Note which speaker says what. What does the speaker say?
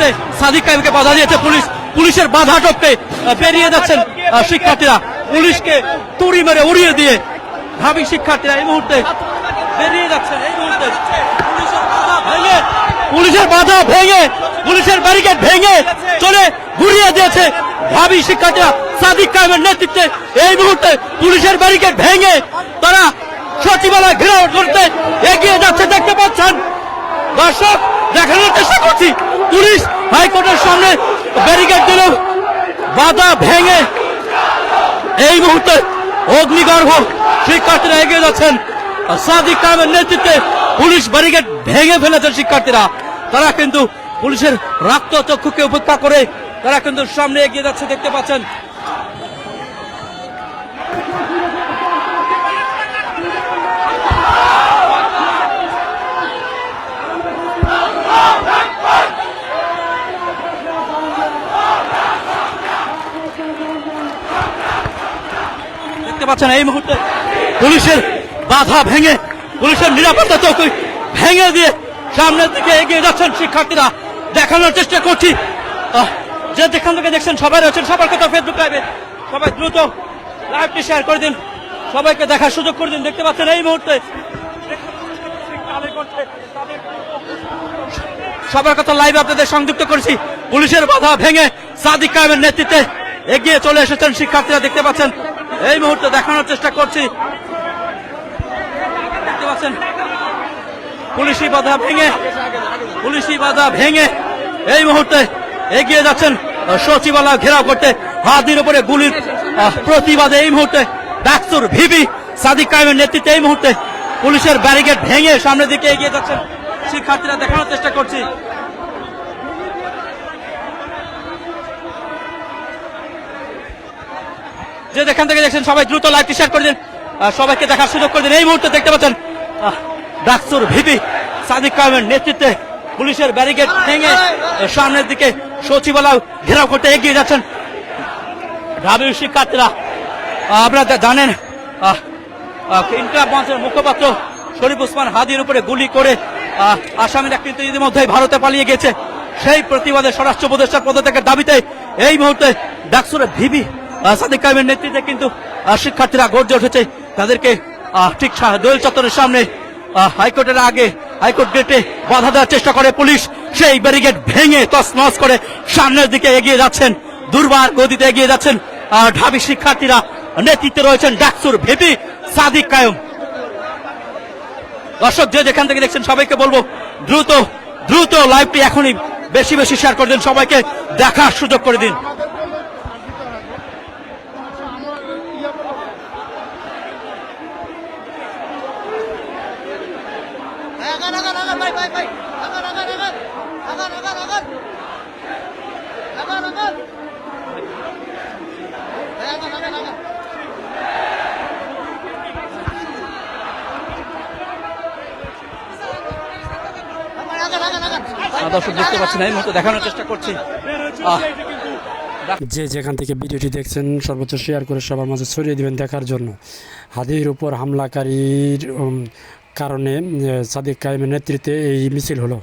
Speaker 1: এসে সাদিক কায়েমকে বাধা দিয়েছে পুলিশ। পুলিশের বাধা টপকে বেরিয়ে যাচ্ছেন শিক্ষার্থীরা। পুলিশকে তুড়ি মেরে উড়িয়ে দিয়ে ঢাবি শিক্ষার্থীরা এই মুহূর্তে বেরিয়ে যাচ্ছেন। এই মুহূর্তে পুলিশের বাধা ভেঙে পুলিশের ব্যারিকেড ভেঙে চলে ঘুরিয়ে দিয়েছে ঢাবি শিক্ষার্থীরা সাদিক কায়েমের নেতৃত্বে। এই মুহূর্তে পুলিশের ব্যারিকেড ভেঙে তারা সচিবালয় ঘেরাও করতে এগিয়ে যাচ্ছে দেখতে পাচ্ছেন। দর্শক দেখানোর চেষ্টা করছি, পুলিশ হাইকোর্টের সামনে ব্যারিকেড দিল, বাধা ভেঙে এই মুহূর্তে অগ্নিগর্ভ শিক্ষার্থীরা এগিয়ে যাচ্ছেন সাদিক কায়েমের নেতৃত্বে। পুলিশ ব্যারিকেড ভেঙে ফেলেছেন শিক্ষার্থীরা। তারা কিন্তু পুলিশের রক্তচক্ষুকে উপেক্ষা করে তারা কিন্তু সামনে এগিয়ে যাচ্ছে দেখতে পাচ্ছেন। দেখতে পাচ্ছেন এই মুহূর্তে পুলিশের বাধা ভেঙে পুলিশের নিরাপত্তা চৌকি ভেঙে দিয়ে সামনের দিকে এগিয়ে যাচ্ছেন শিক্ষার্থীরা। দেখানোর চেষ্টা করছি, যে যেখান থেকে দেখছেন সবাই রয়েছেন, সবার কথা ফেসবুক লাইভে সবাই দ্রুত লাইভটি শেয়ার করে দিন, সবাইকে দেখার সুযোগ করে দিন। দেখতে পাচ্ছেন এই মুহূর্তে সবার কথা লাইভে আপনাদের সংযুক্ত করেছি। পুলিশের বাধা ভেঙে সাদিক কায়েমের নেতৃত্বে এগিয়ে চলে এসেছেন শিক্ষার্থীরা। দেখতে পাচ্ছেন এই মুহূর্তে দেখানোর চেষ্টা করছি, দেখতে পাচ্ছেন পুলিশি বাধা ভেঙে এই মুহূর্তে এগিয়ে যাচ্ছেন সচিবালয় ঘেরাও করতে। হাতির উপরে গুলির প্রতিবাদে এই মুহূর্তে ডাকসুর ভিপি সাদিক কায়েমের নেতৃত্বে এই মুহূর্তে পুলিশের ব্যারিকেড ভেঙে সামনের দিকে এগিয়ে যাচ্ছেন শিক্ষার্থীরা। দেখানোর চেষ্টা করছি, যে যেখান থেকে দেখছেন সবাই দ্রুত লাইভটি শেয়ার করে দিন, সবাইকে দেখার সুযোগ করে দিন। এই মুহূর্তে দেখতে পাচ্ছেন ডাকসুর ভিপি সাদিক কায়েমের নেতৃত্বে পুলিশের ব্যারিকেড ভেঙে সামনের দিকে সচিবালয় ঘেরাও করতে এগিয়ে যাচ্ছেন ঢাবির শিক্ষার্থীরা। আপনারা জানেন ইনকলাব মঞ্চের মুখপাত্র শরীফ ওসমান হাদির উপরে গুলি করে আসামিরা কিন্তু ইতিমধ্যেই ভারতে পালিয়ে গেছে। সেই প্রতিবাদে স্বরাষ্ট্র উপদেষ্টার পদত্যাগের দাবিতে এই মুহূর্তে ডাকসুরের ভিপি সাদিক কায়েমের নেতৃত্বে কিন্তু শিক্ষার্থীরা গর্জে উঠেছে। তাদেরকে ঠিক দোয়েল চত্বরের সামনে হাইকোর্টের আগে হাইকোর্ট গেটে বাধা দেওয়ার চেষ্টা করে পুলিশ। সেই ব্যারিকেড ভেঙে তছনছ করে সামনের দিকে এগিয়ে যাচ্ছেন, দুর্বার গতিতে এগিয়ে যাচ্ছেন ঢাবি শিক্ষার্থীরা। নেতৃত্বে রয়েছেন ডাকসুর ভিপি সাদিক কায়েম। দর্শক যে যেখান থেকে দেখছেন সবাইকে বলবো দ্রুত দ্রুত লাইভটি এখনই বেশি বেশি শেয়ার করে দিন, সবাইকে দেখার সুযোগ করে দিন। দর্শক দেখতে পাচ্ছেন এই মুহূর্তে দেখানোর চেষ্টা করছি।
Speaker 2: যে যেখান থেকে ভিডিওটি দেখছেন সর্বোচ্চ শেয়ার করে সবার মাঝে ছড়িয়ে দিবেন দেখার জন্য। হাদির উপর হামলাকারীর কারণে সাদিক কায়েমের নেতৃত্বে এই মিছিল হলো।